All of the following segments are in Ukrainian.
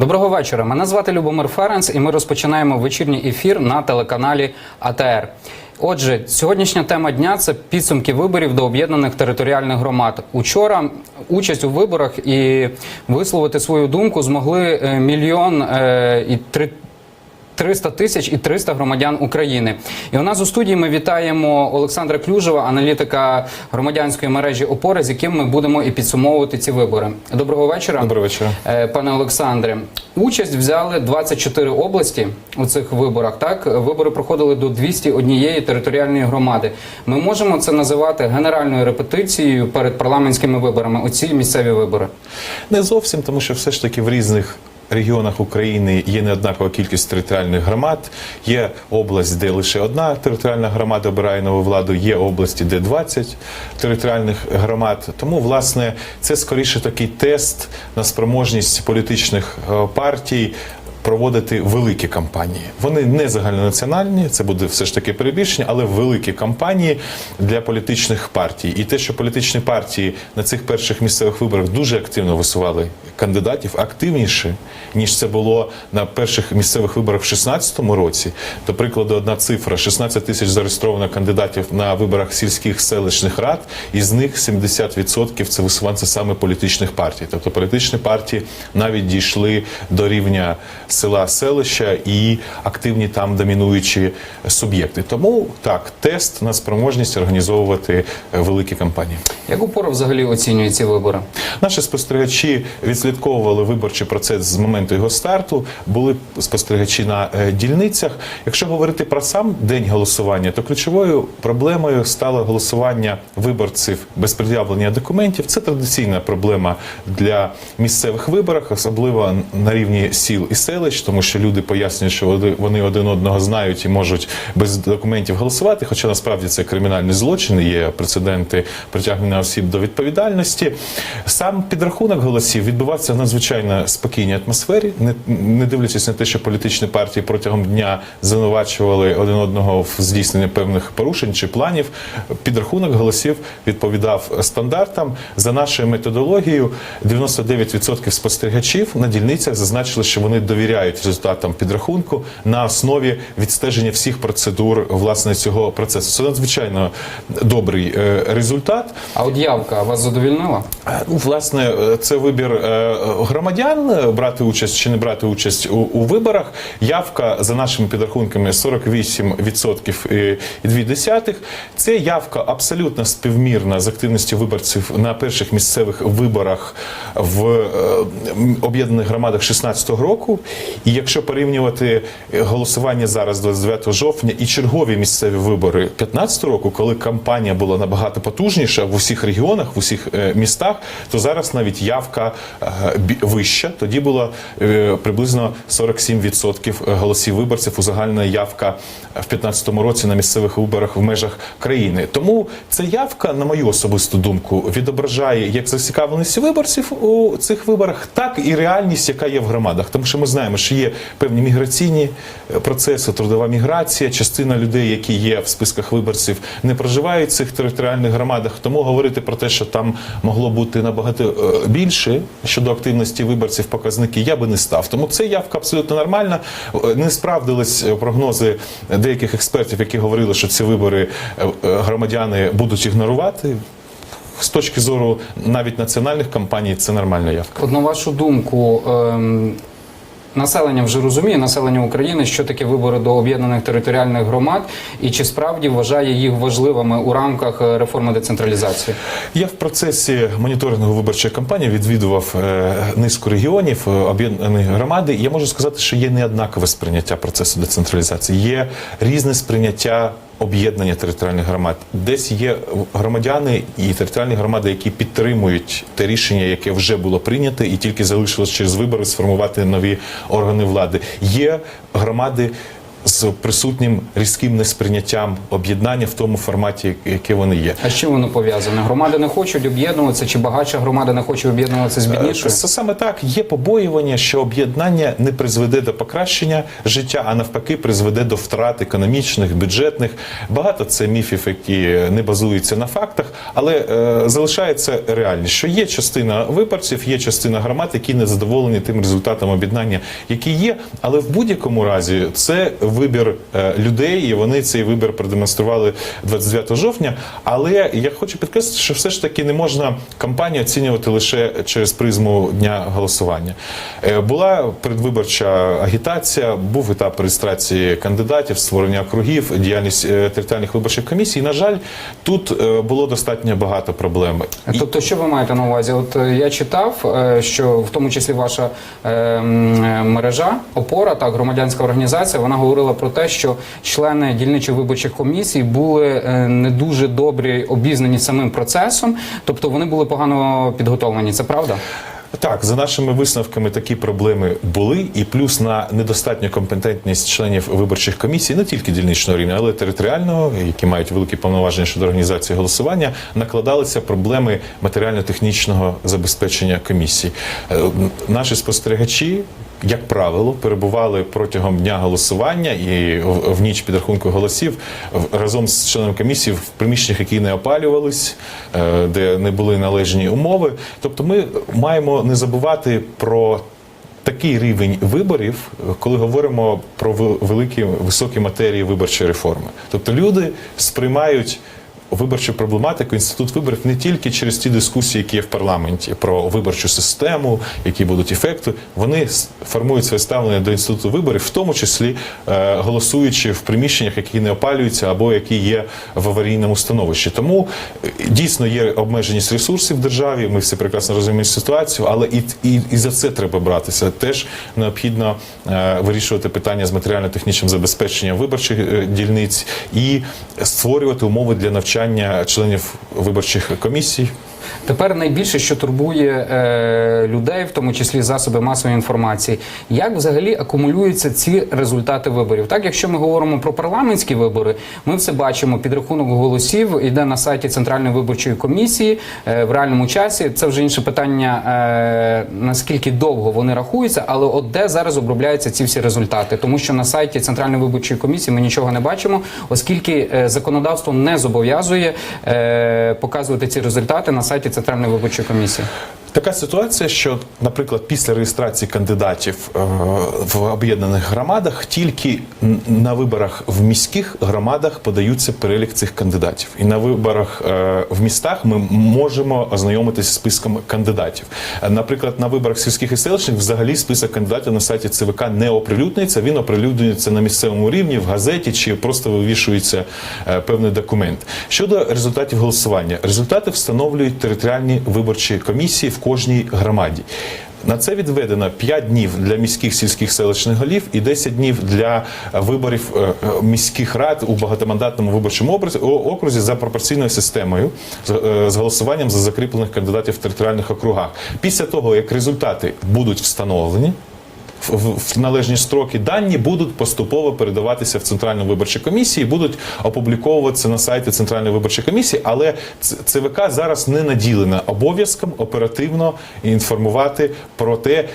Доброго вечора. Мене звати Любомир Ференц, і ми розпочинаємо вечірній ефір на телеканалі АТР. Отже, сьогоднішня тема дня – це підсумки виборів до об'єднаних територіальних громад. Учора участь у виборах і висловити свою думку змогли 1 300 тисяч і 300 громадян України. І у нас у студії ми вітаємо Олександра Клюжева, аналітика громадянської мережі «Опора», з яким ми будемо і підсумовувати ці вибори. Доброго вечора. Доброго вечора. Пане Олександре, участь взяли 24 області у цих виборах, так? Вибори проходили до 201 територіальної громади. Ми можемо це називати генеральною репетицією перед парламентськими виборами, оці місцеві вибори? Не зовсім, тому що все ж таки в різних регіонах України є неоднакова кількість територіальних громад. Є область, де лише одна територіальна громада обирає нову владу, є області, де 20 територіальних громад. Тому, власне, це скоріше такий тест на спроможність політичних партій проводити великі кампанії. Вони не загальнонаціональні, це буде все ж таки перебільшення, але великі кампанії для політичних партій. І те, що політичні партії на цих перших місцевих виборах дуже активно висували кандидатів, активніше, ніж це було на перших місцевих виборах в 2016 році. До прикладу, одна цифра – 16 тисяч зареєстровано кандидатів на виборах сільських селищних рад, із них 70% – це висуванці саме політичних партій. Тобто політичні партії навіть дійшли до рівня села, селища і активні там домінуючі суб'єкти. Тому, так, тест на спроможність організовувати великі кампанії. Як «Опора» взагалі оцінює ці вибори? Наші спостерігачі відслідковували виборчий процес з моменту його старту, були спостерігачі на дільницях. Якщо говорити про сам день голосування, то ключовою проблемою стало голосування виборців без пред'явлення документів. Це традиційна проблема для місцевих виборів, особливо на рівні сіл і селищ, тому що люди пояснюють, що вони один одного знають і можуть без документів голосувати, хоча насправді це кримінальний злочин, є прецеденти притягнення осіб до відповідальності. Сам підрахунок голосів відбувався в надзвичайно спокійній атмосфері, не дивлячись на те, що політичні партії протягом дня звинувачували один одного в здійсненні певних порушень чи планів. Підрахунок голосів відповідав стандартам. За нашою методологією, 99% спостерігачів на дільницях зазначили, що вони довіряють результатам підрахунку на основі відстеження всіх процедур власне цього процесу. Це надзвичайно добрий результат. А от явка вас задовольнила? Власне, це вибір громадян, брати участь чи не брати участь у виборах. Явка, за нашими підрахунками, 48,2%. Це явка абсолютно співмірна з активністю виборців на перших місцевих виборах в об'єднаних громадах 2016 року. І якщо порівнювати голосування зараз, 29 жовтня, і чергові місцеві вибори 2015 року, коли кампанія була набагато потужніша в усіх регіонах, в усіх містах, то зараз навіть явка вища. Тоді було приблизно 47% голосів виборців, узагальнена явка в 2015 році на місцевих виборах в межах країни. Тому ця явка, на мою особисту думку, відображає як зацікавленість виборців у цих виборах, так і реальність, яка є в громадах. Тому що ми знаємо, що є певні міграційні процеси, трудова міграція, частина людей, які є в списках виборців, не проживають в цих територіальних громадах. Тому говорити про те, що там могло бути набагато більше щодо активності виборців показники, я би не став. Тому це явка абсолютно нормальна. Не справдились прогнози деяких експертів, які говорили, що ці вибори громадяни будуть ігнорувати. З точки зору навіть національних кампаній це нормальна явка. От на вашу думку, населення вже розуміє, населення України, що таке вибори до об'єднаних територіальних громад, і чи справді вважає їх важливими у рамках реформи децентралізації? Я в процесі моніторингу виборчої кампанії відвідував низку регіонів, об'єднаних громади. Я можу сказати, що є неоднакове сприйняття процесу децентралізації, є різне сприйняття об'єднання територіальних громад. Десь є громадяни і територіальні громади, які підтримують те рішення, яке вже було прийнято, і тільки залишилось через вибори сформувати нові органи влади. Є громади, з присутнім різким несприйняттям об'єднання в тому форматі, яке вони є. А з чим воно пов'язане? Громади не хочуть об'єднуватися, чи багатша громада не хоче об'єднуватися з біднішою? Це саме так. Є побоювання, що об'єднання не призведе до покращення життя, а навпаки призведе до втрат економічних, бюджетних. Багато це міфів, які не базуються на фактах, але залишається реальність, що є частина виборців, є частина громад, які не задоволені тим результатом об'єднання, який є, але в будь-якому разі це вибір людей, і вони цей вибір продемонстрували 29 жовтня. Але я хочу підкреслити, що все ж таки не можна кампанію оцінювати лише через призму дня голосування. Була передвиборча агітація, був етап реєстрації кандидатів, створення округів, діяльність територіальних виборчих комісій. На жаль, тут було достатньо багато проблем. Тобто, що ви маєте на увазі? От я читав, що в тому числі ваша мережа «Опора», так, громадянська організація, вона говорила про те, що члени дільничих виборчих комісій були не дуже добре обізнані самим процесом, тобто вони були погано підготовлені. Це правда? Так, за нашими висновками такі проблеми були, і плюс на недостатню компетентність членів виборчих комісій, не тільки дільничного рівня, але й територіального, які мають великі повноваження щодо організації голосування, накладалися проблеми матеріально-технічного забезпечення комісій. Наші спостерігачі, як правило, перебували протягом дня голосування і в ніч підрахунку голосів разом з членами комісії в приміщеннях, які не опалювались, де не були належні умови. Тобто ми маємо не забувати про такий рівень виборів, коли говоримо про високі матерії виборчої реформи. Тобто люди сприймають виборчу проблематику, інститут виборів не тільки через ті дискусії, які є в парламенті, про виборчу систему, які будуть ефекти. Вони формують своє ставлення до інституту виборів, в тому числі голосуючи в приміщеннях, які не опалюються або які є в аварійному становищі. Тому дійсно є обмеженість ресурсів в державі, ми всі прекрасно розуміємо ситуацію, але і за це треба братися. Теж необхідно вирішувати питання з матеріально-технічним забезпеченням виборчих дільниць і створювати умови для навчання членів виборчих комісій. Тепер найбільше, що турбує людей, в тому числі засоби масової інформації, як взагалі акумулюються ці результати виборів. Так, якщо ми говоримо про парламентські вибори, ми все бачимо, підрахунок голосів йде на сайті Центральної виборчої комісії в реальному часі. Це вже інше питання, наскільки довго вони рахуються, але от де зараз обробляються ці всі результати. Тому що на сайті Центральної виборчої комісії ми нічого не бачимо, оскільки законодавство не зобов'язує показувати ці результати на сайті Центральної виборчої комісії. Така ситуація, що, наприклад, після реєстрації кандидатів в об'єднаних громадах тільки на виборах в міських громадах подаються перелік цих кандидатів. І на виборах в містах ми можемо ознайомитися з списком кандидатів. Наприклад, на виборах сільських і селищних взагалі список кандидатів на сайті ЦВК не оприлюднюється, він оприлюднюється на місцевому рівні, в газеті чи просто вивішується певний документ. Щодо результатів голосування. Результати встановлюють територіальні виборчі комісії в кожній громаді. На це відведено 5 днів для міських, сільських, селищних голів і 10 днів для виборів міських рад у багатомандатному виборчому окрузі за пропорційною системою з голосуванням за закріплених кандидатів в територіальних округах. Після того, як результати будуть встановлені, в належні строки дані будуть поступово передаватися в Центральну виборчу комісію, будуть опубліковуватися на сайті Центральної виборчої комісії, але ЦВК зараз не наділена обов'язком оперативно інформувати про те,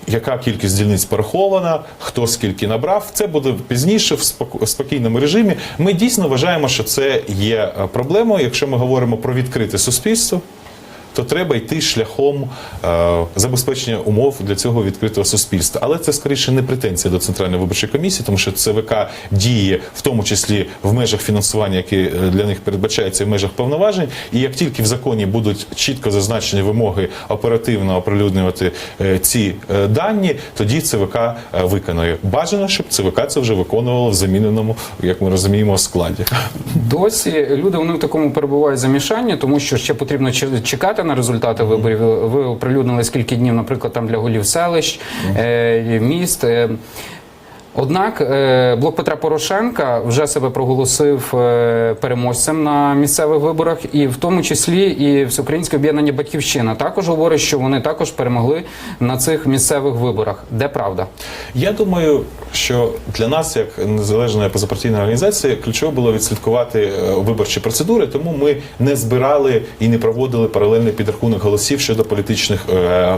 яка кількість дільниць порахована, хто скільки набрав. Це буде пізніше в спокійному режимі. Ми дійсно вважаємо, що це є проблемою, якщо ми говоримо про відкрите суспільство, то треба йти шляхом забезпечення умов для цього відкритого суспільства. Але це, скоріше, не претензія до Центральної виборчої комісії, тому що ЦВК діє в тому числі в межах фінансування, які для них передбачаються в межах повноважень. І як тільки в законі будуть чітко зазначені вимоги оперативно оприлюднювати ці дані, тоді ЦВК виконує. Бажано, щоб ЦВК це вже виконувало в заміненому, як ми розуміємо, складі. Досі люди, вони в такому перебувають замішанні, тому що ще потрібно чекати на результати виборів. Ви оприлюднили скільки днів, наприклад, там для голів селищ, міст. Однак блок Петра Порошенка вже себе проголосив переможцем на місцевих виборах, і в тому числі і Всеукраїнське об'єднання «Батьківщина» також говорить, що вони також перемогли на цих місцевих виборах. Де правда? Я думаю, що для нас, як незалежна позапартійна організація, ключово було відслідкувати виборчі процедури, тому ми не збирали і не проводили паралельний підрахунок голосів щодо політичних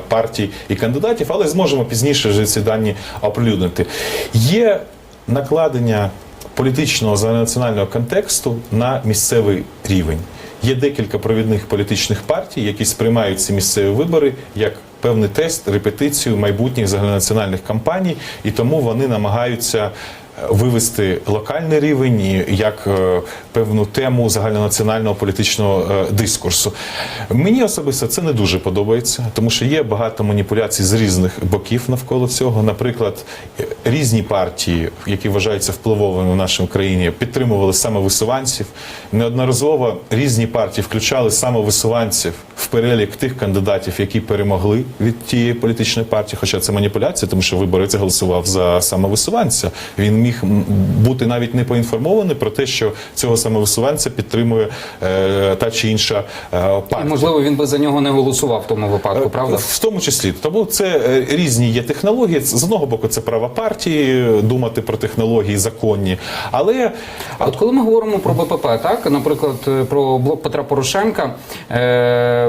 партій і кандидатів, але зможемо пізніше вже ці дані оприлюднити. Є накладення політичного загальнонаціонального контексту на місцевий рівень. Є декілька провідних політичних партій, які сприймають ці місцеві вибори як певний тест, репетицію майбутніх загальнонаціональних кампаній, і тому вони намагаються вивести локальний рівень як певну тему загальнонаціонального політичного дискурсу. Мені особисто це не дуже подобається, тому що є багато маніпуляцій з різних боків навколо цього. Наприклад, різні партії, які вважаються впливовими в нашій країні, підтримували самовисуванців. Неодноразово різні партії включали самовисуванців в перелік тих кандидатів, які перемогли від тієї політичної партії, хоча це маніпуляція, тому що виборець голосував за самовисуванця. Він міг бути навіть не поінформований про те, що цього самовисуванця підтримує та чи інша партія. І, можливо, він би за нього не голосував в тому випадку, правда? В тому числі. Тому це різні є технології. З одного боку, це право партії думати про технології законні. Але А от коли ми говоримо про БПП, так, наприклад, про блок Петра Порошенка,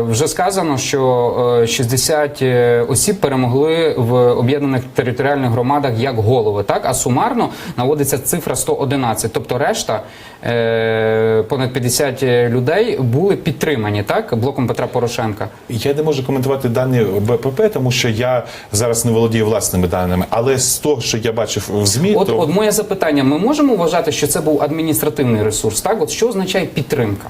вже сказано, що 60 осіб перемогли в об'єднаних територіальних громадах як голови, так, а сумарно наводиться цифра 111, тобто решта, понад 50 людей, були підтримані, так, блоком Петра Порошенка. я не можу коментувати дані БПП, тому що я зараз не володію власними даними, але з того, що я бачив в ЗМІ, От моє запитання, ми можемо вважати, що це був адміністративний ресурс, так? От що означає підтримка?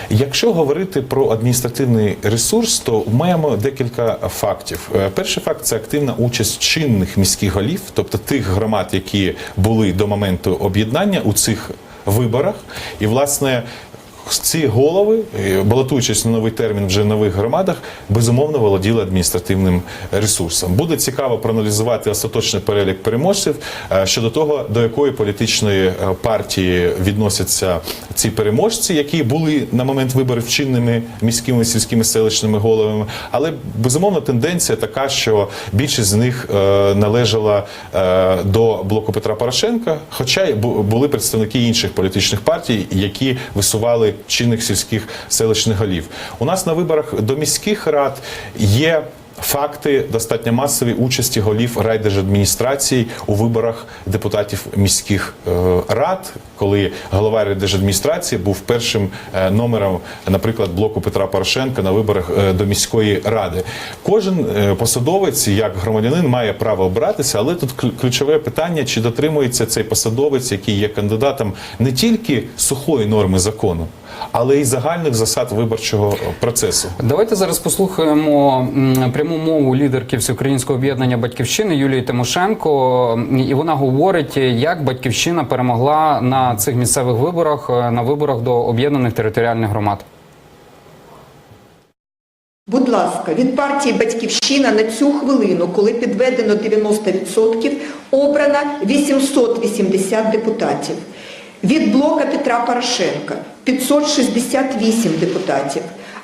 Якщо говорити про адміністративний ресурс, то маємо декілька фактів. Перший факт – це активна участь чинних міських голів, тобто тих громад, які були до моменту об'єднання у цих виборах. І, власне, ці голови, балотуючись на новий термін вже в нових громадах, безумовно володіли адміністративним ресурсом. Буде цікаво проаналізувати остаточний перелік переможців щодо того, до якої політичної партії відносяться ці переможці, які були на момент виборів чинними міськими, сільськими, селищними головами. Але, безумовно, тенденція така, що більшість з них належала до блоку Петра Порошенка, хоча й були представники інших політичних партій, які висували чинних сільських селищних голів. У нас на виборах до міських рад є факти достатньо масової участі голів райдержадміністрацій у виборах депутатів міських рад, коли голова райдержадміністрації був першим номером, наприклад, блоку Петра Порошенка на виборах до міської ради. Кожен посадовець, як громадянин, має право обиратися, але тут ключове питання, чи дотримується цей посадовець, який є кандидатом, не тільки сухої норми закону, але й загальних засад виборчого процесу. Давайте зараз послухаємо пряму мову лідерки Всеукраїнського об'єднання «Батьківщини» Юлії Тимошенко. І вона говорить, як «Батьківщина» перемогла на цих місцевих виборах, на виборах до об'єднаних територіальних громад. Будь ласка, від партії «Батьківщина» на цю хвилину, коли підведено 90%, обрано 880 депутатів. Від блока Петра Порошенка 568 депутатів.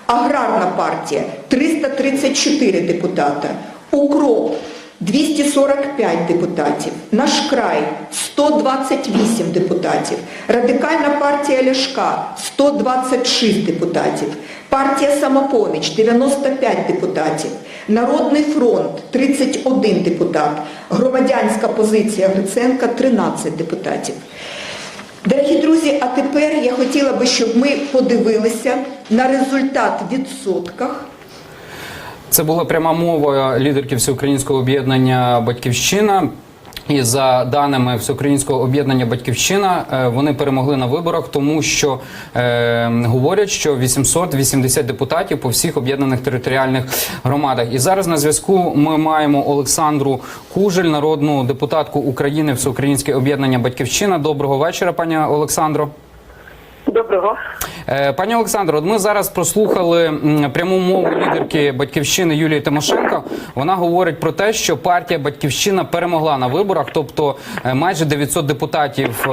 Аграрна партія 334 депутата. УКРОП 245 депутатів. Наш край 128 депутатів. Радикальна партія Ляшка 126 депутатів. Партія Самопоміч 95 депутатів. Народний фронт 31 депутат. Громадянська позиція Гриценка 13 депутатів. Дорогі друзі, а тепер я хотіла би, щоб ми подивилися на результат в відсотках. Це була пряма мова лідерки Всеукраїнського об'єднання «Батьківщина». І за даними Всеукраїнського об'єднання «Батьківщина», вони перемогли на виборах, тому що говорять, що 880 депутатів по всіх об'єднаних територіальних громадах. І зараз на зв'язку ми маємо Олександру Кужель, народну депутатку України Всеукраїнське об'єднання «Батьківщина». Доброго вечора, пані Олександро. Доброго Доброго. Пані Олександро, от ми зараз прослухали пряму мову лідерки «Батьківщини» Юлії Тимошенко. Вона говорить про те, що партія «Батьківщина» перемогла на виборах, тобто майже 900 депутатів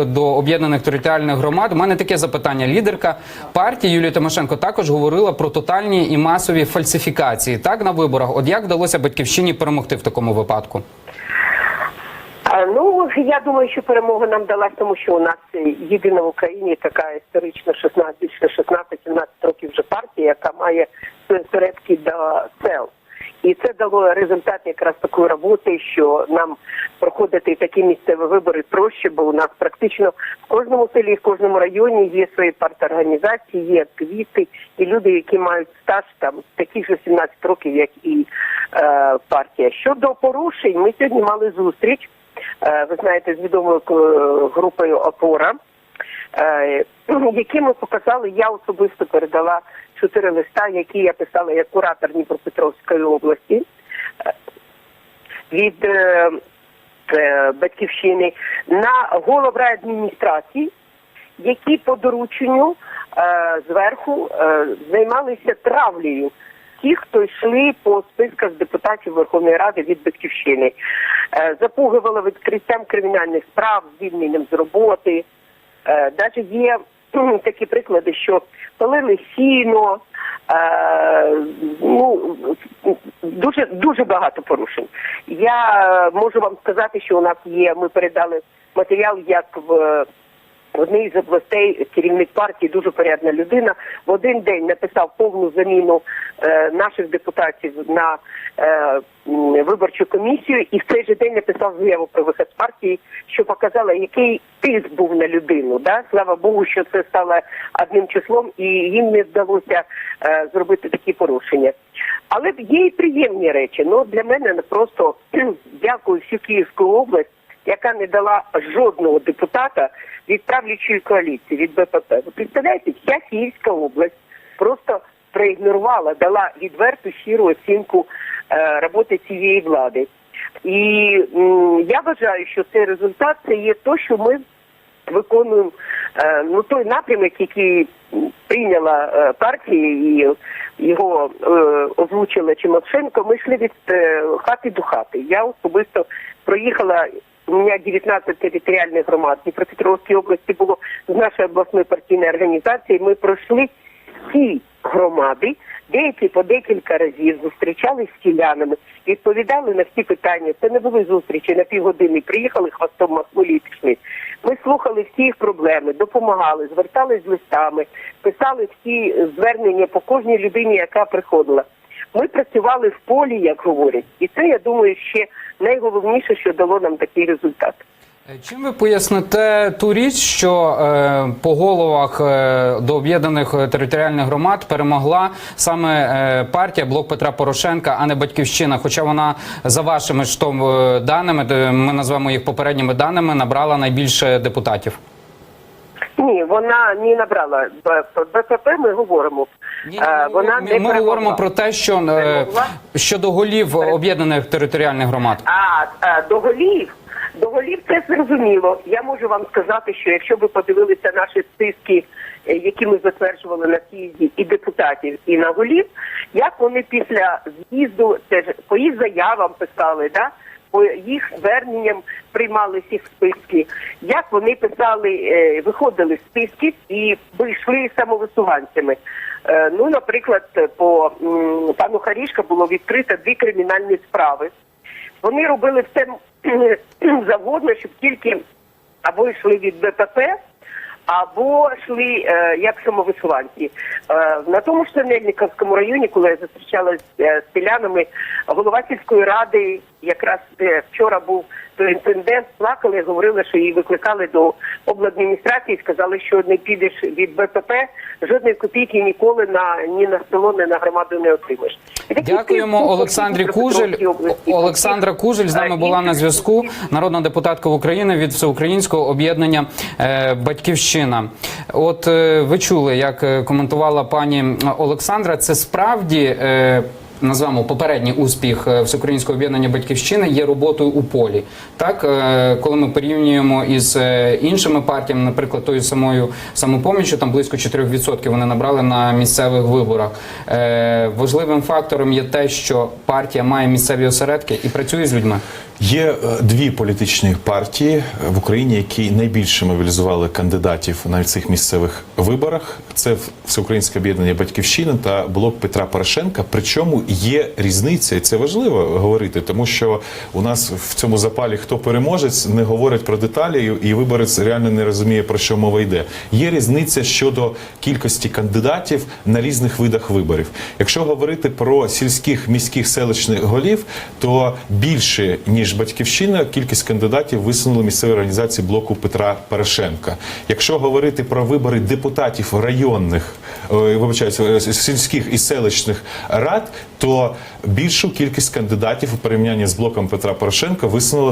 до об'єднаних територіальних громад. У мене таке запитання. Лідерка партії Юлія Тимошенко також говорила про тотальні і масові фальсифікації, так, на виборах. От як вдалося «Батьківщині» перемогти в такому випадку? Ну, я думаю, що перемога нам далась, тому що у нас єдина в Україні така історична 16-17 років вже партія, яка має середки до сел. І це дало результат якраз такої роботи, що нам проходити такі місцеві вибори проще, бо у нас практично в кожному селі, в кожному районі є свої парторганізації, є активісти і люди, які мають стаж там таких же 17 років, як і партія. Щодо порушень, ми сьогодні мали зустріч, ви знаєте, з відомою групою «Опора», які ми показали, я особисто передала 4 листа, які я писала як куратор Дніпропетровської області від «Батьківщини» на голів райадміністрації, які по дорученню зверху займалися травлею тих, хто йшли по списках депутатів Верховної Ради від «Батьківщини». Запугували відкриттям кримінальних справ, звільненням з роботи. Навіть є такі приклади, що палили сіно, ну, дуже багато порушень. Я можу вам сказати, що у нас є, ми передали матеріал, як в одній з областей керівник партії, дуже порядна людина, в один день написав повну заміну наших депутатів на виборчу комісію і в цей же день написав заяву про вихід з партії, що показала, який тиск був на людину. Да? Слава Богу, що це стало одним числом і їм не вдалося зробити такі порушення. Але є і приємні речі. Ну, для мене просто дякую всю Київську область, яка не дала жодного депутата від правлячої коаліції, від БПП. Ви представляєте, вся Київська область просто проігнорувала, дала відверту, щиру оцінку роботи цієї влади. І я вважаю, що цей результат – це є те, що ми виконуємо той напрямок, який прийняла партія і його озвучила Тимошенко. Ми йшли від хати до хати. Я особисто проїхала. У мене 19 територіальних громад. В Дніпропетровській області було з нашої обласної партійної організації. Ми пройшли всі громади, деякі по декілька разів зустрічалися з селянами, відповідали на всі питання. Це не були зустрічі на півгодини. Приїхали, хвостом махнули і пішли. Ми слухали всі їх проблеми, допомагали, звертались з листами, писали всі звернення по кожній людині, яка приходила. Ми працювали в полі, як говорять. І це, я думаю, ще найголовніше, що дало нам такий результат. Чим ви поясните ту річ, що по головах до об'єднаних територіальних громад перемогла саме партія «Блок Петра Порошенка», а не «Батьківщина», хоча вона, за вашими ж даними, ми назвемо їх попередніми даними, набрала найбільше депутатів? Ні, вона не набрала. БПП ми говоримо. Вона не ми говоримо про те, що щодо голів об'єднаних територіальних громад. До голів це зрозуміло. Я можу вам сказати, що якщо ви подивилися наші списки, які ми затверджували на з'їзді, і депутатів, і на голів, як вони після з'їзду, це ж по їх заявам писали, да? По їх зверненням приймали ці списки, як вони писали, виходили з списків і йшли самовисуванцями. Ну, наприклад, по пану Харішко було відкрито 2 кримінальні справи. Вони робили все завгодно, щоб тільки або йшли від БПП, або йшли як самовисуванці. На тому ж Синельниковському районі, коли я зустрічалася з селянами, голова сільської ради, якраз вчора був той інцидент, плакали, говорили, що її викликали до обладміністрації, сказали, що не підеш від БПП, жодної копійки ніколи ні на село, ні на громаду не отримаєш. Дякуємо Олександрі Кужель. Олександра Кужель з нами була на зв'язку, народна депутатка України від Всеукраїнського об'єднання «Батьківщина». От ви чули, як коментувала пані Олександра, це справді назвемо попередній успіх Всеукраїнського об'єднання «Батьківщина» є роботою у полі. Так, коли ми порівнюємо із іншими партіями, наприклад, тою самою «Самопоміччю», там близько 4% вони набрали на місцевих виборах. Важливим фактором є те, що партія має місцеві осередки і працює з людьми. Є дві політичні партії в Україні, які найбільше мобілізували кандидатів на цих місцевих виборах. Це Всеукраїнське об'єднання «Батьківщина» та блок Петра Порошенка. Причому є різниця, і це важливо говорити, тому що у нас в цьому запалі хто переможець не говорить про деталі, і виборець реально не розуміє, про що мова йде. Є різниця щодо кількості кандидатів на різних видах виборів. Якщо говорити про сільських, міських, селищних голів, то більше, ніж «Батьківщина», кількість кандидатів висунули місцеві організації блоку Петра Порошенка. Якщо говорити про вибори депутатів районних, сільських і селищних рад, то більшу кількість кандидатів у порівнянні з блоком Петра Порошенка висунуло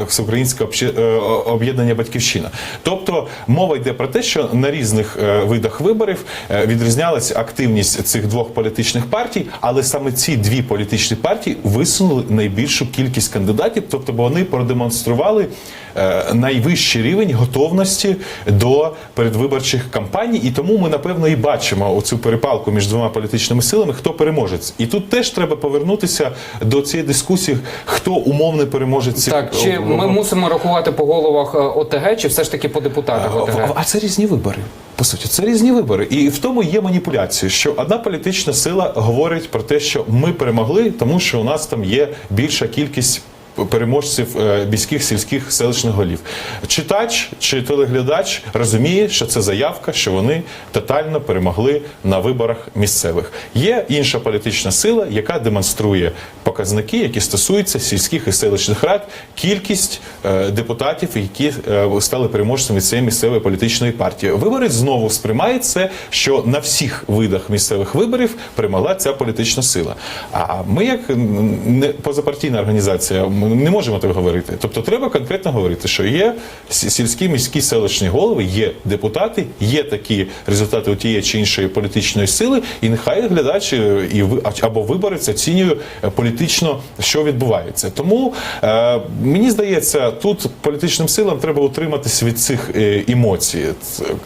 Всеукраїнське об'єднання «Батьківщина». Тобто мова йде про те, що на різних видах виборів відрізнялася активність цих двох політичних партій, але саме ці дві політичні партії висунули найбільшу кількість кандидатів, тобто вони продемонстрували найвищий рівень готовності до передвиборчих кампаній, і тому ми, напевно, і бачимо оцю перепалку між двома політичними силами, хто переможець. І тут теж треба повернутися до цієї дискусії, хто умовний переможець цих... Так, чи ми мусимо рахувати по головах ОТГ, чи все ж таки по депутатах ОТГ? А це різні вибори. По суті, це різні вибори. І в тому є маніпуляція, що одна політична сила говорить про те, що ми перемогли, тому що у нас там є більша кількість переможців міських, сільських, селищних голів. Читач чи телеглядач розуміє, що це заявка, що вони тотально перемогли на виборах місцевих. Є інша політична сила, яка демонструє показники, які стосуються сільських і селищних рад, кількість депутатів, які стали переможцями цієї місцевої політичної партії. Виборець знову сприймає це, що на всіх видах місцевих виборів перемогла ця політична сила. А ми, як позапартійна організація, не можемо так говорити. Тобто треба конкретно говорити, що є сільські, міські, селищні голови, є депутати, є такі результати у тієї чи іншої політичної сили, і нехай глядач або виборець оцінює політично, що відбувається. Тому, мені здається, тут політичним силам треба утриматися від цих емоцій.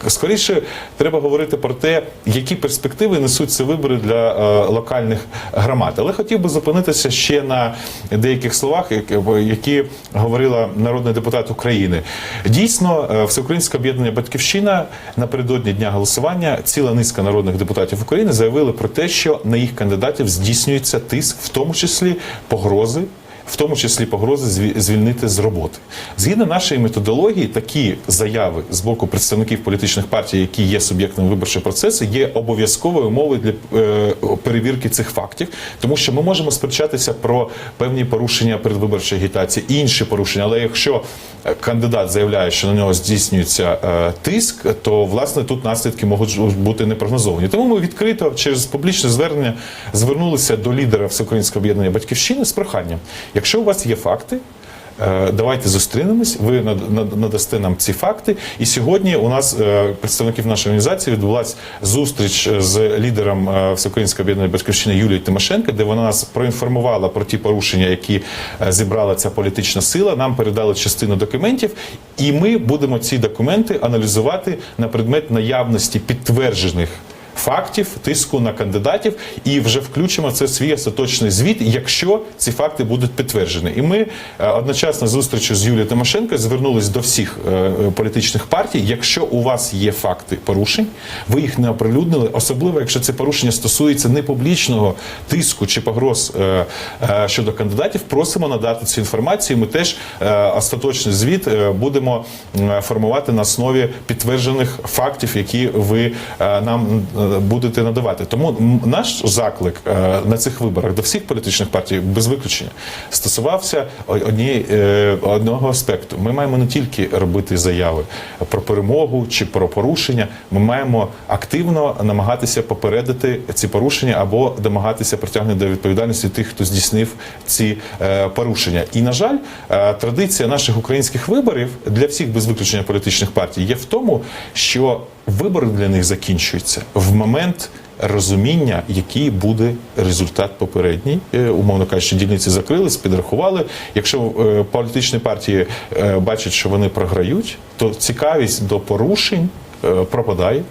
Скоріше, треба говорити про те, які перспективи несуть ці вибори для локальних громад. Але хотів би зупинитися ще на деяких словах, які говорила народний депутат України. Дійсно, Всеукраїнське об'єднання «Батьківщина» напередодні дня голосування, ціла низка народних депутатів України заявили про те, що на їх кандидатів здійснюється тиск, в тому числі погрози звільнити з роботи. Згідно нашої методології, такі заяви з боку представників політичних партій, які є суб'єктами виборчого процесу, є обов'язковою умовою для перевірки цих фактів, тому що ми можемо сперечатися про певні порушення передвиборчої агітації, інші порушення, але якщо кандидат заявляє, що на нього здійснюється тиск, то, власне, тут наслідки можуть бути непрогнозовані. Тому ми відкрито через публічне звернення звернулися до лідера Всеукраїнського об'єднання «Батьківщина» з проханням. Якщо у вас є факти, давайте зустрінемось, ви надасте нам ці факти. І сьогодні у нас, представників нашої організації, відбулася зустріч з лідером Всеукраїнського об'єднання «Батьківщина» Юлією Тимошенко, де вона нас проінформувала про ті порушення, які зібрала ця політична сила. Нам передали частину документів, і ми будемо ці документи аналізувати на предмет наявності підтверджених фактів тиску на кандидатів, і вже включимо це в свій остаточний звіт, якщо ці факти будуть підтверджені. І ми одночасно з зустрічю з Юлією Тимошенко звернулись до всіх політичних партій. Якщо у вас є факти порушень, ви їх не оприлюднили, особливо якщо це порушення стосується непублічного тиску чи погроз щодо кандидатів, просимо надати цю інформацію. Ми теж остаточний звіт будемо формувати на основі підтверджених фактів, які ви нам будете надавати. Тому наш заклик на цих виборах до всіх політичних партій, без виключення, стосувався одного аспекту. Ми маємо не тільки робити заяви про перемогу чи про порушення, ми маємо активно намагатися попередити ці порушення або домагатися притягнення до відповідальності тих, хто здійснив ці порушення. І, на жаль, традиція наших українських виборів для всіх без виключення політичних партій є в тому, що вибори для них закінчуються в момент розуміння, який буде результат попередній. Умовно кажучи, дільниці закрились, підрахували. Якщо політичні партії бачать, що вони програють, то цікавість до порушень пропадає.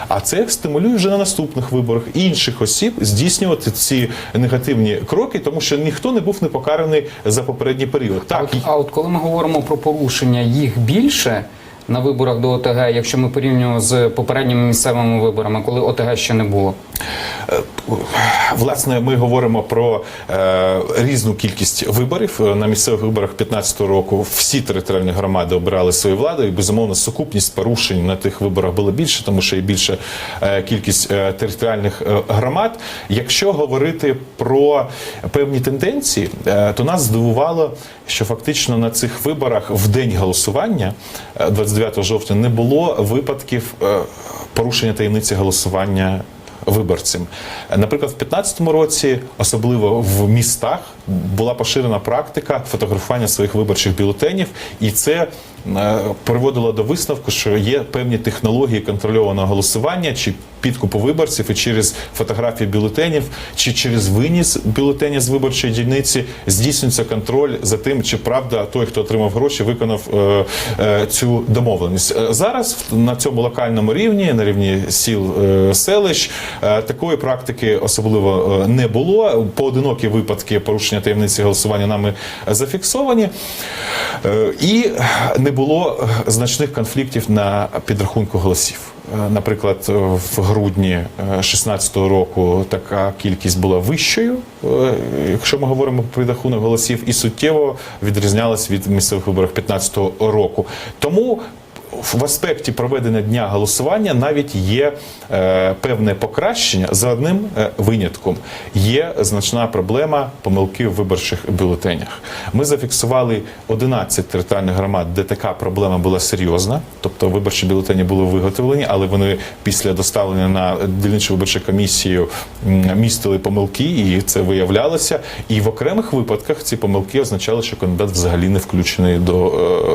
А це стимулює вже на наступних виборах інших осіб здійснювати ці негативні кроки, тому що ніхто не був не покараний за попередній період. Так, А от коли ми говоримо про порушення, їх більше на виборах до ОТГ, якщо ми порівнюємо з попередніми місцевими виборами, коли ОТГ ще не було? Власне, ми говоримо про різну кількість виборів. На місцевих виборах 2015 року всі територіальні громади обирали свою владу, і, безумовно, сукупність порушень на тих виборах була більше, тому що є більша кількість територіальних громад. Якщо говорити про певні тенденції, то нас здивувало, що фактично на цих виборах в день голосування, 29 жовтня, не було випадків порушення таємниці голосування виборцям. Наприклад, в 2015 році, особливо в містах, була поширена практика фотографування своїх виборчих бюлетенів, і це приводило до висновку, що є певні технології контрольованого голосування, чи підкупу виборців, і через фотографії бюлетенів, чи через виніс бюлетеня з виборчої дільниці здійснюється контроль за тим, чи правда той, хто отримав гроші, виконав цю домовленість. Зараз на цьому локальному рівні, на рівні сіл, селищ, такої практики особливо не було. Поодинокі випадки порушення таємниці голосування нами зафіксовані. І не було значних конфліктів на підрахунку голосів. Наприклад, в грудні 2016 року така кількість була вищою, якщо ми говоримо про підрахунок голосів, і суттєво відрізнялась від місцевих виборів 2015 року. Тому в аспекті проведення дня голосування навіть є певне покращення за одним винятком. Є значна проблема помилки в виборчих бюлетенях. Ми зафіксували 11 територіальних громад, де така проблема була серйозна, тобто виборчі бюлетені були виготовлені, але вони після доставлення на дільничну виборчу комісію містили помилки, і це виявлялося. І в окремих випадках ці помилки означали, що кандидат взагалі не включений до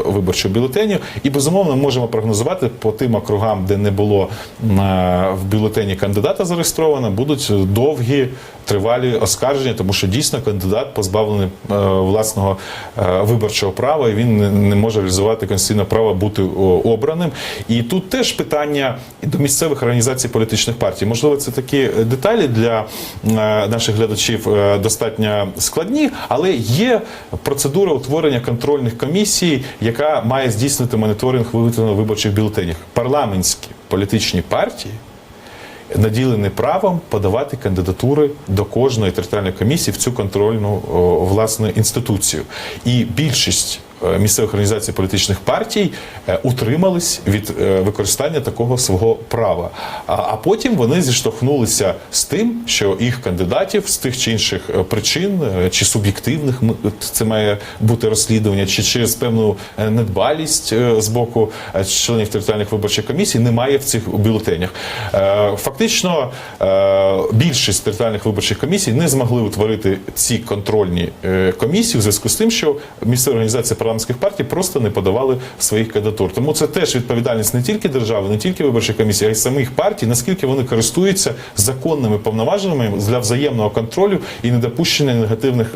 виборчих бюлетенів. І, безумовно, можемо прогнозувати по тим округам, де не було в бюлетені кандидата зареєстровано, будуть довгі, тривалі оскарження, тому що дійсно кандидат позбавлений власного виборчого права, і він не може реалізувати конституційне право бути обраним. І тут теж питання до місцевих організацій політичних партій. Можливо, це такі деталі для наших глядачів достатньо складні, але є процедура утворення контрольних комісій, яка має здійснити моніторинг виготовлених виборчих бюлетенів. Парламентські політичні партії наділені правом подавати кандидатури до кожної територіальної комісії в цю контрольну власну інституцію. І більшість місцевих організацій політичних партій утримались від використання такого свого права. А потім вони зіштовхнулися з тим, що їх кандидатів з тих чи інших причин, чи суб'єктивних, це має бути розслідування, чи через певну недбалість з боку членів територіальних виборчих комісій немає в цих бюлетенях. Фактично, більшість територіальних виборчих комісій не змогли утворити ці контрольні комісії в зв'язку з тим, що місцеві організації парламентських партій просто не подавали своїх кандидатур. Тому це теж відповідальність не тільки держави, не тільки виборчих комісій, а й самих партій, наскільки вони користуються законними повноваженнями для взаємного контролю і недопущення негативних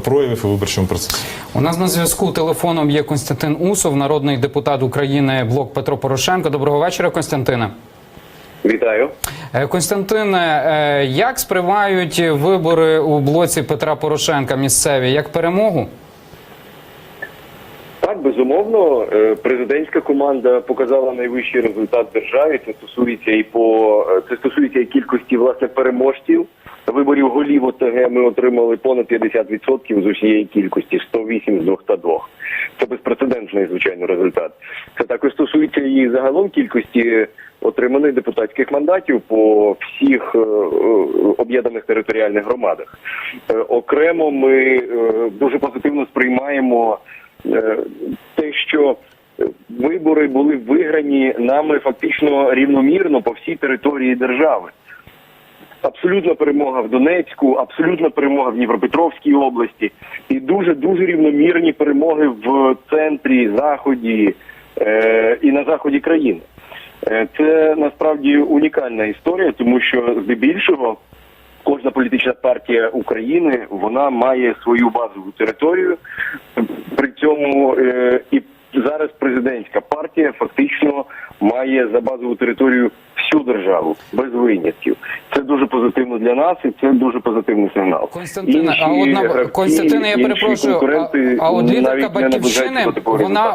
проявів у виборчому процесі. У нас на зв'язку телефоном є Костянтин Усов, народний депутат України, блок Петро Порошенко. Доброго вечора, Костянтине. Вітаю. Костянтине, як сприймають вибори у блоці Петра Порошенка місцеві? Як перемогу? Так, безумовно, президентська команда показала найвищий результат державі. Це стосується і кількості, власне, переможців. Виборів голів ОТГ ми отримали понад 50% з усієї кількості, 108 з 202. Це безпрецедентний, звичайно, результат. Це також стосується і загалом кількості отриманих депутатських мандатів по всіх об'єднаних територіальних громадах. Окремо ми дуже позитивно сприймаємо те, що вибори були виграні нами фактично рівномірно по всій території держави. Абсолютна перемога в Донецьку, абсолютна перемога в Дніпропетровській області і дуже рівномірні перемоги в центрі, заході і на заході країни. Це насправді унікальна історія, тому що здебільшого кожна політична партія України, вона має свою базову територію. При цьому і зараз президентська партія фактично має за базову територію всю державу, без винятків. Це дуже позитивно для нас і це дуже позитивний сигнал. Константине, Константине, я перепрошую, а от лідерка Батьківщини,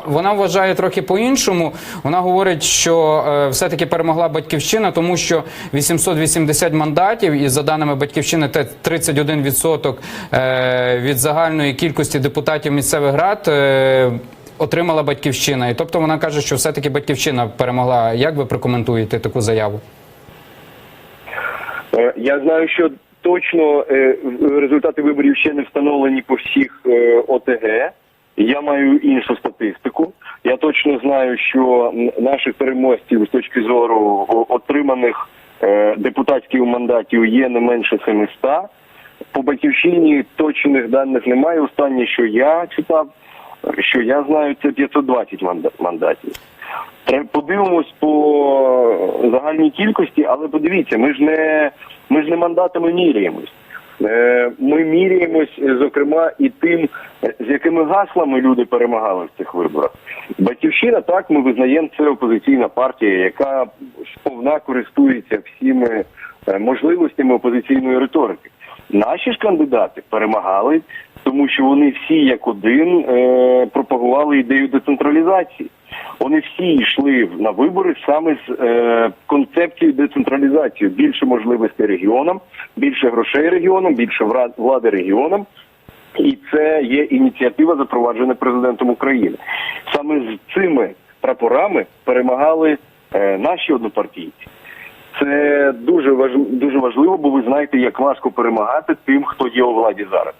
вона вважає трохи по-іншому. Вона говорить, що все-таки перемогла Батьківщина, тому що 880 мандатів, і за даними Батьківщини, це 31% від загальної кількості депутатів місцевих рад отримала Батьківщина. І тобто вона каже, що все-таки Батьківщина перемогла. Як ви прокоментуєте таку заяву? Я знаю, що точно результати виборів ще не встановлені по всіх ОТГ. Я маю іншу статистику. Я точно знаю, що наших переможців з точки зору отриманих депутатських мандатів є не менше 700. По Батьківщині точних даних немає. Останнє, що я читав, що я знаю, це 520 мандатів. Подивимось по загальній кількості, але подивіться, ми ж не мандатами міряємось. Ми міряємось, зокрема, і тим, з якими гаслами люди перемагали в цих виборах. Батьківщина, так, ми визнаємо, це опозиційна партія, яка сповна користується всіми можливостями опозиційної риторики. Наші ж кандидати перемагали, тому що вони всі як один пропагували ідею децентралізації. Вони всі йшли на вибори саме з концепцією децентралізації. Більше можливостей регіонам, більше грошей регіонам, більше влади регіонам. І це є ініціатива, запроваджена президентом України. Саме з цими прапорами перемагали наші однопартійці. Це дуже важливо, бо ви знаєте, як важко перемагати тим, хто є у владі зараз.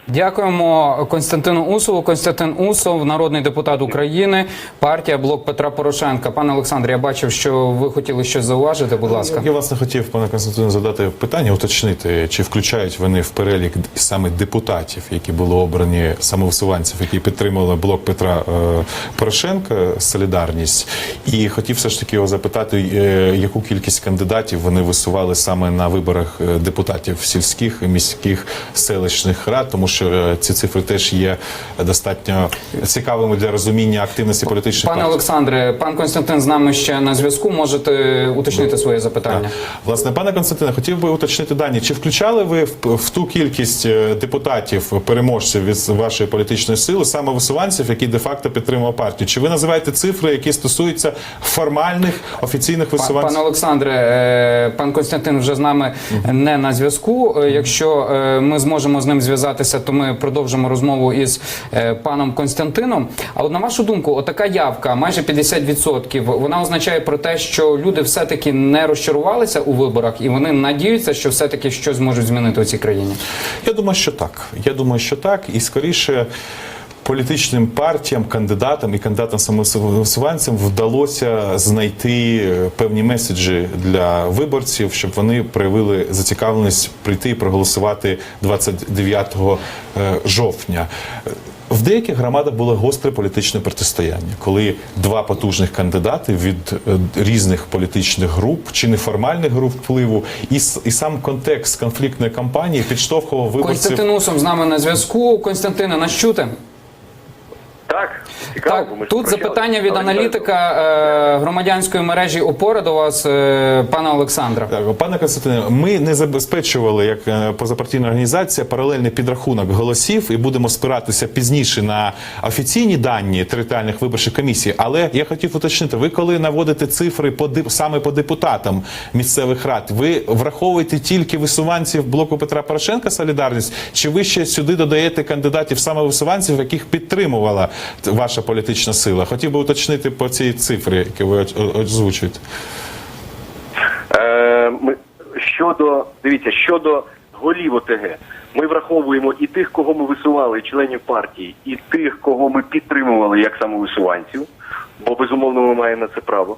Дякуємо Костянтину Усову. Костянтин Усов, народний депутат України, партія «Блок Петра Порошенка». Пане Олександре, я бачив, що ви хотіли щось зауважити, будь ласка. Я, власне, хотів, пане Константину, задати питання, уточнити, чи включають вони в перелік саме депутатів, які були обрані, самовисуванців, які підтримували «Блок Петра Порошенка», «Солідарність». І хотів все ж таки його запитати, яку кількість кандидатів вони висували саме на виборах депутатів сільських, міських, селищних рад, тому що ці цифри теж є достатньо цікавими для розуміння активності політичних партій. Пане Олександре, пан Костянтин з нами ще на зв'язку. Можете уточнити своє запитання? Так. Власне, пане Константине, хотів би уточнити дані. Чи включали ви в ту кількість депутатів, переможців від вашої політичної сили, саме висуванців, які де-факто підтримували партію? Чи ви називаєте цифри, які стосуються формальних, офіційних висуванців? Пане Олександре, пан Костянтин вже з нами не на зв'язку. Якщо ми зможемо з ним зв'язатися, то ми продовжимо розмову із паном Костянтином. А от на вашу думку, отака явка, майже 50%, вона означає про те, що люди все-таки не розчарувалися у виборах і вони надіються, що все-таки щось можуть змінити у цій країні? Я думаю, що так. Я думаю, що так. І скоріше політичним партіям, кандидатам і кандидатам-самовисуванцям вдалося знайти певні меседжі для виборців, щоб вони проявили зацікавленість прийти і проголосувати 29 жовтня. В деяких громадах було гостре політичне протистояння, коли два потужних кандидати від різних політичних груп чи неформальних груп впливу, і сам контекст конфліктної кампанії підштовхував виборців. Константин Усов з нами на зв'язку. Константине, нас чути? Так, цікаво, Так, тут запитання від аналітика громадянської мережі «Опора» до вас, пана Олександра. Так, пане Константине, ми не забезпечували, як позапартійна організація, паралельний підрахунок голосів і будемо спиратися пізніше на офіційні дані територіальних виборчих комісій. Але я хотів уточнити, ви коли наводите цифри саме по депутатам місцевих рад, ви враховуєте тільки висуванців блоку Петра Порошенка «Солідарність», чи ви ще сюди додаєте кандидатів саме висуванців, яких підтримувала ваша політична сила? Хотів би уточнити по цій цифрі, які ви озвучуєте. Щодо голів ОТГ, ми враховуємо і тих, кого ми висували, членів партії, і тих, кого ми підтримували як самовисуванців, бо, безумовно, ми маємо на це право.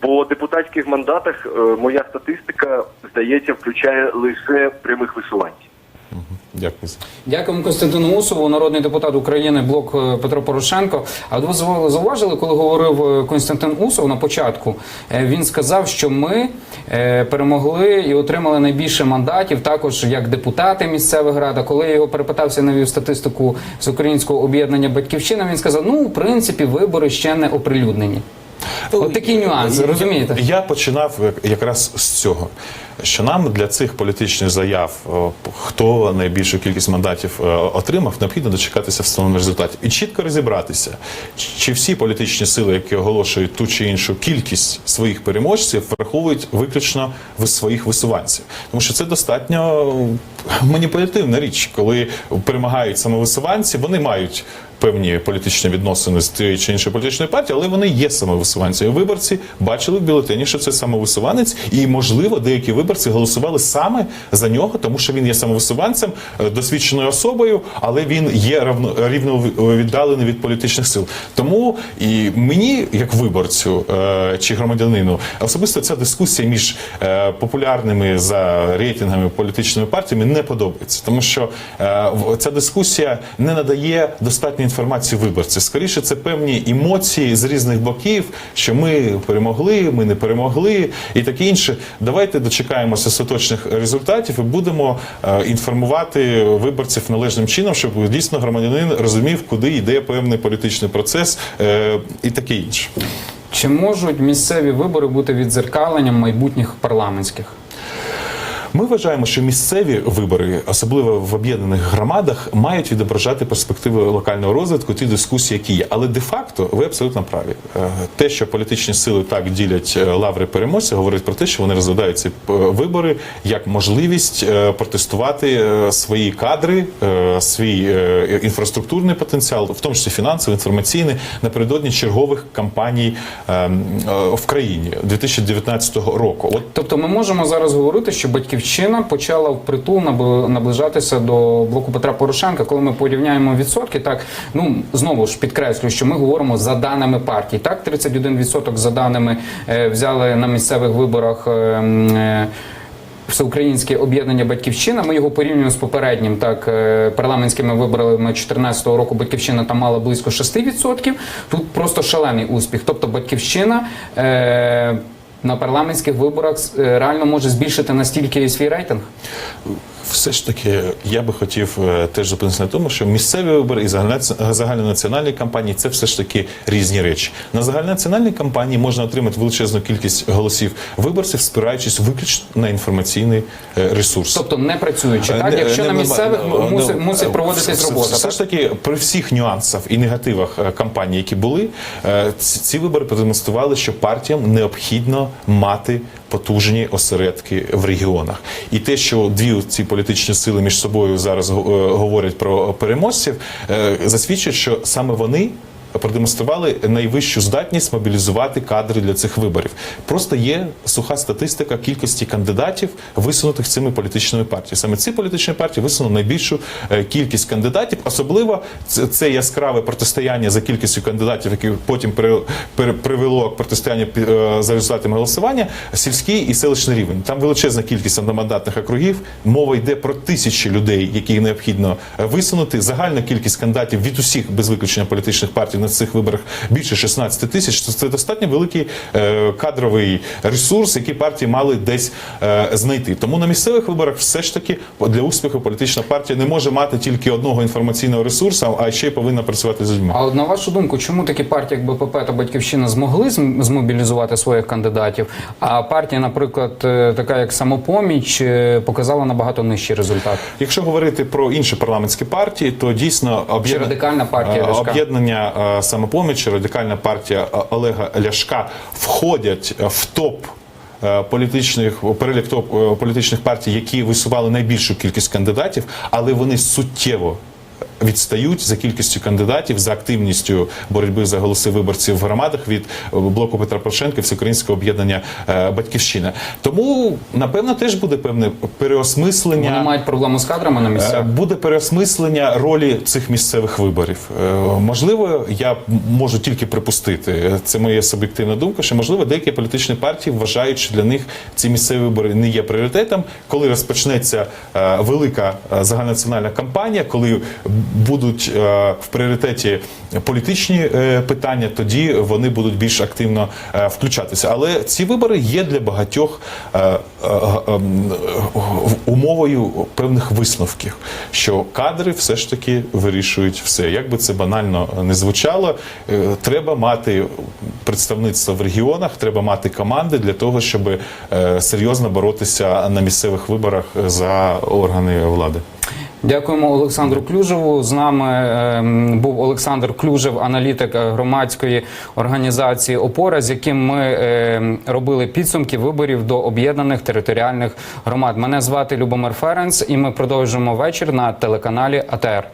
По депутатських мандатах моя статистика, здається, включає лише прямих висуванців. Дякую. Дякуємо Костянтину Усову, народний депутат України, блок Петро Порошенко. А от ви зауважили, коли говорив Костянтин Усов на початку, він сказав, що ми перемогли і отримали найбільше мандатів, також як депутати місцевих рад. А коли я його перепитався, навів статистику з Українського об'єднання «Батьківщина», він сказав, ну, в принципі, вибори ще не оприлюднені. От такий нюанс, розумієте? Я починав якраз з цього, що нам для цих політичних заяв, хто найбільшу кількість мандатів отримав, необхідно дочекатися встановлених результатів. І чітко розібратися, чи всі політичні сили, які оголошують ту чи іншу кількість своїх переможців, враховують виключно своїх висуванців. Тому що це достатньо маніпулятивна річ, коли перемагають самовисуванці, вони мають певні політичні відносини з тієї чи іншої політичної партії, але вони є самовисуванці. І виборці бачили в бюлетені, що це самовисуванець, і, можливо, деякі виборці голосували саме за нього, тому що він є самовисуванцем, досвідченою особою, але він є рівно віддалений від політичних сил. Тому і мені, як виборцю чи громадянину, особисто ця дискусія між популярними за рейтингами політичними партіями не подобається, тому що ця дискусія не надає достатньо інформації виборців. Скоріше, це певні емоції з різних боків, що ми перемогли, ми не перемогли і таке інше. Давайте дочекаємося остаточних результатів і будемо інформувати виборців належним чином, щоб дійсно громадянин розумів, куди йде певний політичний процес і таке інше. Чи можуть місцеві вибори бути віддзеркаленням майбутніх парламентських? Ми вважаємо, що місцеві вибори, особливо в об'єднаних громадах, мають відображати перспективи локального розвитку, ті дискусії, які є. Але де-факто ви абсолютно праві. Те, що політичні сили так ділять лаври переможця, говорить про те, що вони розглядають ці вибори як можливість протестувати свої кадри, свій інфраструктурний потенціал, в тому числі фінансовий, інформаційний, напередодні чергових кампаній в країні 2019 року. Тобто ми можемо зараз говорити, що «Батьківщина» почала впритул наближатися до блоку Петра Порошенка. Коли ми порівняємо відсотки, так, ну, знову ж підкреслюю, що ми говоримо за даними партій. Так, 31% за даними взяли на місцевих виборах Всеукраїнське об'єднання «Батьківщина». Ми його порівнюємо з попереднім, так, парламентськими виборами 2014 року. «Батьківщина» там мала близько 6%. Тут просто шалений успіх. Тобто «Батьківщина» на парламентських виборах реально може збільшити настільки свій рейтинг? Все ж таки, я би хотів теж зупинитися на тому, що місцеві вибори і загальнонаціональні кампанії – це все ж таки різні речі. На загальнонаціональній кампанії можна отримати величезну кількість голосів виборців, спираючись виключно на інформаційний ресурс. Тобто не працюючи, так? Якщо на місцевих мусить проводитись робота. Все ж таки, при всіх нюансах і негативах кампанії, які були, ці вибори продемонстрували, що партіям необхідно мати потужні осередки в регіонах. І те, що дві ці політичні сили між собою зараз говорять про переможців, засвідчує, що саме вони продемонстрували найвищу здатність мобілізувати кадри для цих виборів. Просто є суха статистика кількості кандидатів, висунутих цими політичними партіями. Саме ці політичні партії висунули найбільшу кількість кандидатів. Особливо це яскраве протистояння за кількістю кандидатів, яке потім привело к протистоянню за результатами голосування, сільський і селищний рівень. Там величезна кількість одномандатних округів. Мова йде про тисячі людей, які необхідно висунути. Загальна кількість кандидатів від усіх, без виключення політичних партій, на цих виборах більше 16 тисяч. Це достатньо великий кадровий ресурс, який партії мали десь знайти. Тому на місцевих виборах все ж таки для успіху політична партія не може мати тільки одного інформаційного ресурсу, а ще й повинна працювати з людьми. А от на вашу думку, чому такі партії, як БПП та «Батьківщина» змогли змобілізувати своїх кандидатів, а партія, наприклад, така як «Самопоміч», показала набагато нижчий результат? Якщо говорити про інші парламентські партії, то дійсно Чи Радикальна партія Ляшка? Об'єднання «Самопоміч», Радикальна партія Олега Ляшка входять в топ перелік топ політичних партій, які висували найбільшу кількість кандидатів, але вони суттєво відстають за кількістю кандидатів, за активністю боротьби за голоси виборців в громадах від блоку Петра Порошенка, Всеукраїнського об'єднання «Батьківщина». Тому, напевно, теж буде певне переосмислення. Вони мають проблему з кадрами на місцях? Буде переосмислення ролі цих місцевих виборів. Можливо, я можу тільки припустити, це моя суб'єктивна думка, що, можливо, деякі політичні партії вважають, що для них ці місцеві вибори не є пріоритетом. Коли розпочнеться велика загальнонаціональна кампанія, коли будуть в пріоритеті політичні питання, тоді вони будуть більш активно включатися. Але ці вибори є для багатьох умовою певних висновків, що кадри все ж таки вирішують все. Як би це банально не звучало, треба мати представництво в регіонах, треба мати команди для того, щоб серйозно боротися на місцевих виборах за органи влади. Дякуємо Олександру Клюжеву. З нами був Олександр Клюжев, аналітик громадської організації «Опора», з яким ми робили підсумки виборів до об'єднаних територіальних громад. Мене звати Любомир Ференц, і ми продовжуємо вечір на телеканалі АТР.